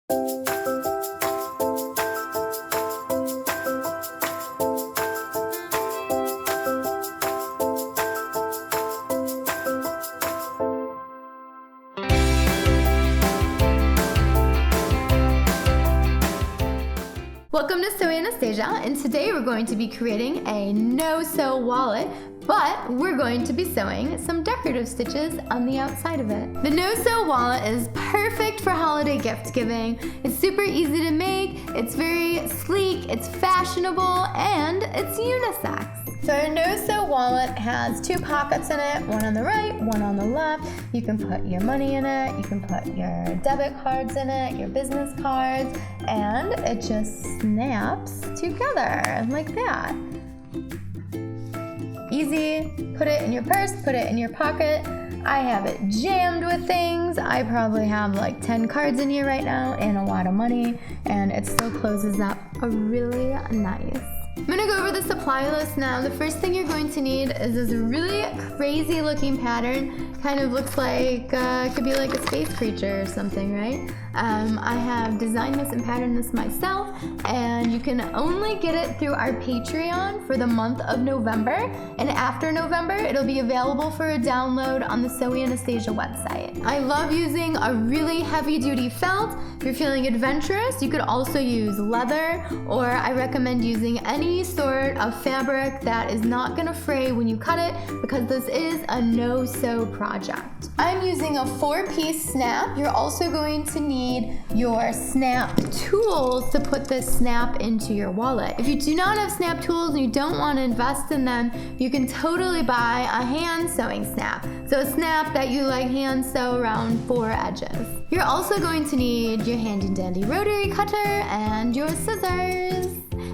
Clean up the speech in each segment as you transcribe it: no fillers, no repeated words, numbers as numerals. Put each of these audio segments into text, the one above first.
Welcome to Sewing Anastasia, and today we're going to be creating a no-sew wallet, but we're going to be sewing some decorative stitches on the outside of it. The no-sew wallet is perfect for holiday gift giving. It's super easy to make, it's very sleek, it's fashionable, and it's unisex. So our no-sew wallet has two pockets in it, one on the right, one on the left. You can put your money in it, you can put your debit cards in it, your business cards, and it just snaps together like that. Easy, put it in your purse, put it in your pocket. I have it jammed with things. I probably have like 10 cards in here right now and a lot of money, and it still closes up really nice. I'm gonna go over the supply list now. The first thing you're going to need is this really crazy looking pattern. Kind of looks like, it could be like a space creature or something, right? I have designed this and patterned this myself, and you can only get it through our Patreon for the month of November, and after November it'll be available for a download on the Sewing Anastasia website. I love using a really heavy duty felt. If you're feeling adventurous, you could also use leather, or I recommend using any sort of fabric that is not gonna fray when you cut it, because this is a no-sew project. I'm using a 4-piece snap. You're also going to need your snap tools to put this snap into your wallet. If you do not have snap tools and you don't want to invest in them, you can totally buy a hand sewing snap. So a snap that you like hand sew around 4 edges. You're also going to need your handy dandy rotary cutter and your scissors.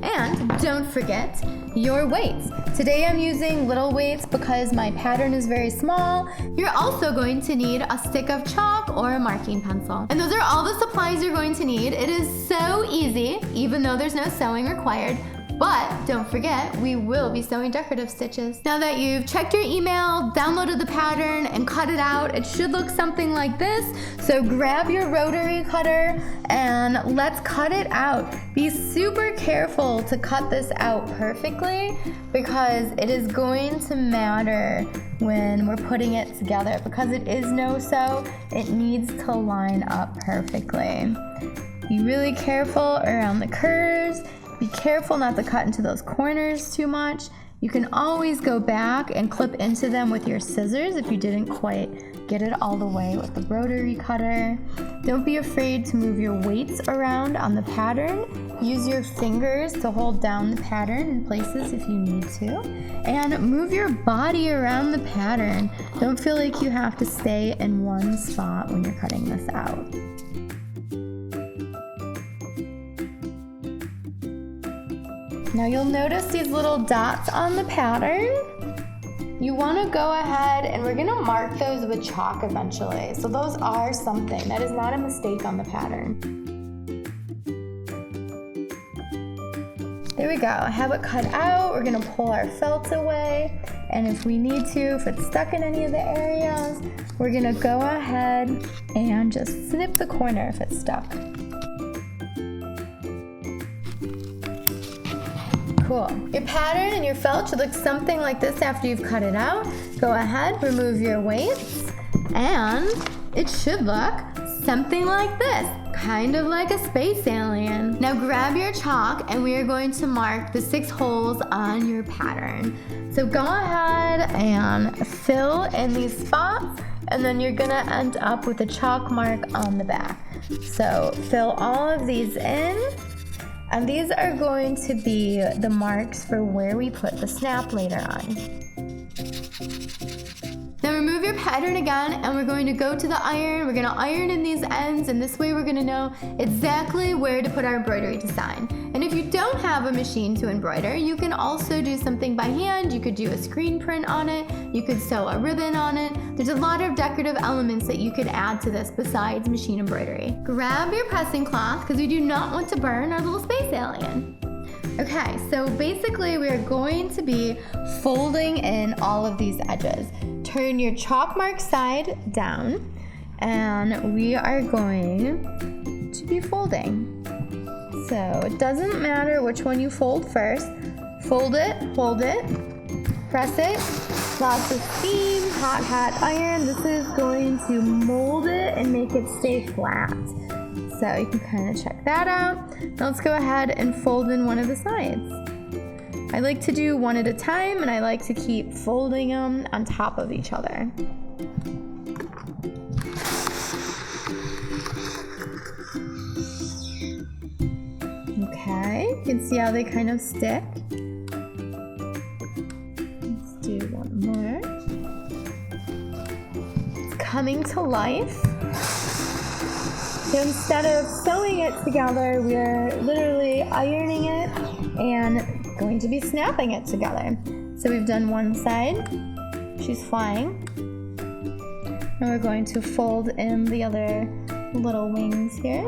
And don't forget your weights. Today I'm using little weights because my pattern is very small. You're also going to need a stick of chalk or a marking pencil. And those are all the supplies you're going to need. It is so easy, even though there's no sewing required. But don't forget, we will be sewing decorative stitches. Now that you've checked your email, downloaded the pattern, and cut it out, it should look something like this. So grab your rotary cutter and let's cut it out. Be super careful to cut this out perfectly, because it is going to matter when we're putting it together. Because it is no-sew, it needs to line up perfectly. Be really careful around the curves. Be careful not to cut into those corners too much. You can always go back and clip into them with your scissors if you didn't quite get it all the way with the rotary cutter. Don't be afraid to move your weights around on the pattern. Use your fingers to hold down the pattern in places if you need to. And move your body around the pattern. Don't feel like you have to stay in one spot when you're cutting this out. Now you'll notice these little dots on the pattern. You want to go ahead and we're going to mark those with chalk eventually. So those are something. That is not a mistake on the pattern. There we go. I have it cut out. We're going to pull our felt away. And if we need to, if it's stuck in any of the areas, we're going to go ahead and just snip the corner if it's stuck. Cool. Your pattern and your felt should look something like this after you've cut it out. Go ahead, remove your weights, and it should look something like this, kind of like a space alien. Now grab your chalk and we are going to mark the 6 holes on your pattern. So go ahead and fill in these spots, and then you're gonna end up with a chalk mark on the back. So fill all of these in. And these are going to be the marks for where we put the snap later on. Now remove your pattern again, and we're going to go to the iron. We're gonna iron in these ends, and this way we're gonna know exactly where to put our embroidery design. And if you don't have a machine to embroider, you can also do something by hand. You could do a screen print on it. You could sew a ribbon on it. There's a lot of decorative elements that you could add to this besides machine embroidery. Grab your pressing cloth, because we do not want to burn our little space alien. Okay, so basically we are going to be folding in all of these edges. Turn your chalk mark side down, and we are going to be folding. So it doesn't matter which one you fold first. Fold it, hold it, press it, lots of steam, hot iron. This is going to mold it and make it stay flat. So you can kind of check that out. Now let's go ahead and fold in one of the sides. I like to do one at a time, and I like to keep folding them on top of each other. Okay, you can see how they kind of stick. Let's do one more. It's coming to life. So instead of sewing it together, we're literally ironing it and going to be snapping it together. So we've done one side, she's flying, and we're going to fold in the other little wings here.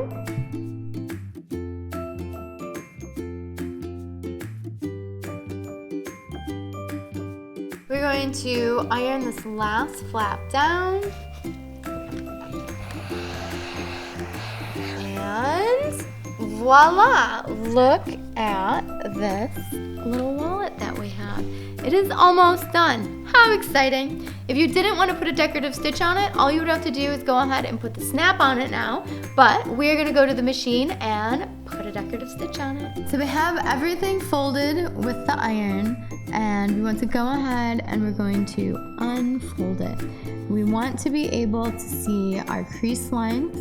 We're going to iron this last flap down. And voila! Look at this little wallet that we have. It is almost done. How exciting! If you didn't want to put a decorative stitch on it, all you would have to do is go ahead and put the snap on it now. But we're going to go to the machine and put a decorative stitch on it. So we have everything folded with the iron, and we want to go ahead and we're going to unfold it. We want to be able to see our crease lines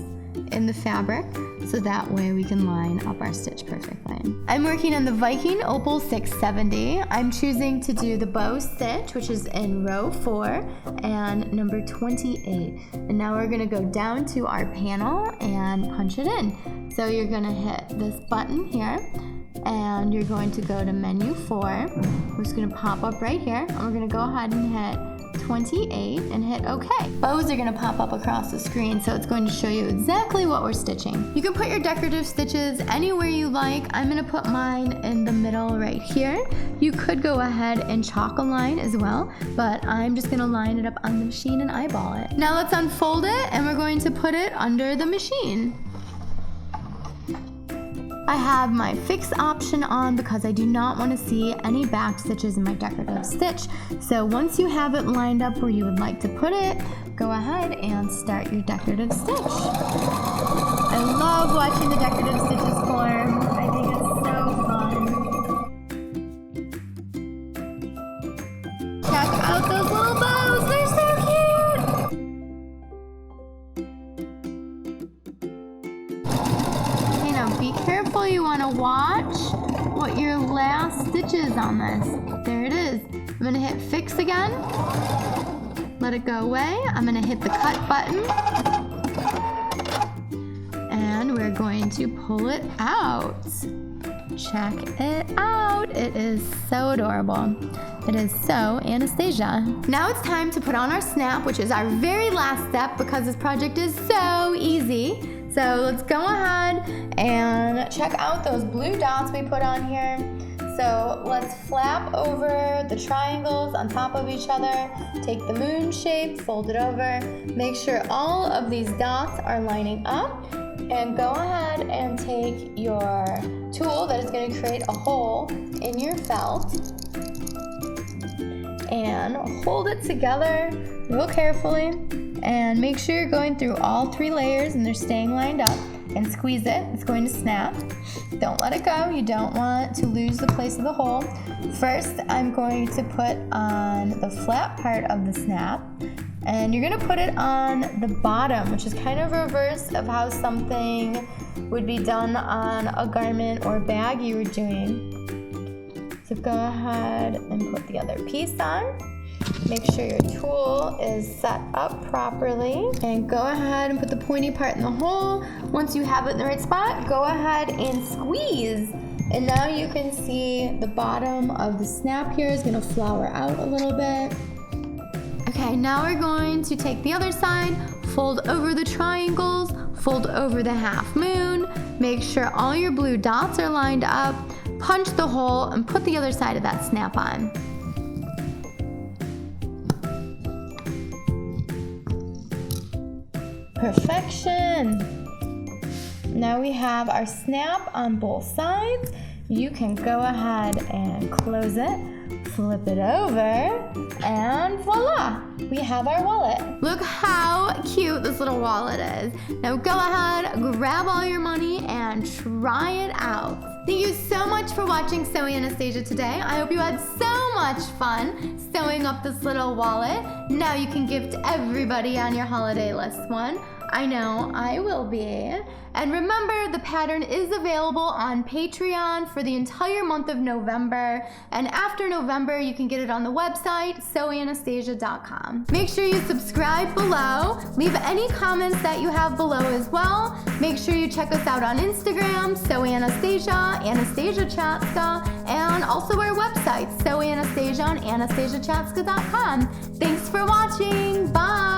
in the fabric, so that way we can line up our stitch perfectly. I'm working on the Viking Opal 670. I'm choosing to do the bow stitch, which is in row 4 and number 28. And now we're gonna go down to our panel and punch it in. So you're gonna hit this button here, and you're going to go to menu 4. We're just gonna pop up right here, and we're gonna go ahead and hit 28 and hit OK. Bows are going to pop up across the screen, so it's going to show you exactly what we're stitching. You can put your decorative stitches anywhere you like. I'm going to put mine in the middle right here. You could go ahead and chalk a line as well, but I'm just going to line it up on the machine and eyeball it. Now let's unfold it, and we're going to put it under the machine. I have my fix option on because I do not want to see any back stitches in my decorative stitch. So once you have it lined up where you would like to put it, go ahead and start your decorative stitch. I love watching the decorative stitches form. I think it's so fun. Check out those little bows, they're so cute! Now be careful, you want to watch what your last stitch is on this. There it is. I'm going to hit fix again. Let it go away. I'm going to hit the cut button. And we're going to pull it out. Check it out. It is so adorable. It is so Anastasia. Now it's time to put on our snap, which is our very last step because this project is so easy. So let's go ahead and check out those blue dots we put on here. So let's flap over the triangles on top of each other, take the moon shape, fold it over, make sure all of these dots are lining up, and go ahead and take your tool that is going to create a hole in your felt and hold it together real carefully. And make sure you're going through all 3 layers and they're staying lined up, and squeeze it. It's going to snap. Don't let it go. You don't want to lose the place of the hole. First, I'm going to put on the flat part of the snap, and you're going to put it on the bottom, which is kind of reverse of how something would be done on a garment or bag you were doing. So go ahead and put the other piece on. Make sure your tool is set up properly, and go ahead and put the pointy part in the hole. Once you have it in the right spot, go ahead and squeeze. And now you can see the bottom of the snap here is going to flower out a little bit. Okay, now we're going to take the other side, fold over the triangles, fold over the half moon, make sure all your blue dots are lined up, punch the hole, and put the other side of that snap on. Perfection! Now we have our snap on both sides. You can go ahead and close it, flip it over, and voila, we have our wallet. Look how cute this little wallet is. Now go ahead, grab all your money, and try it out. Thank you so much for watching Sewing Anastasia today. I hope you had so much fun sewing up this little wallet. Now you can gift everybody on your holiday list one. I know I will be. And remember, the pattern is available on Patreon for the entire month of November. And after November, you can get it on the website, sewinganastasia.com. Make sure you subscribe below. Leave any comments that you have below as well. Make sure you check us out on Instagram, Sewing Anastasia, Anastasia Chatzka, and also our website, Sewing Anastasia on AnastasiaChatzka.com. Thanks for watching. Bye.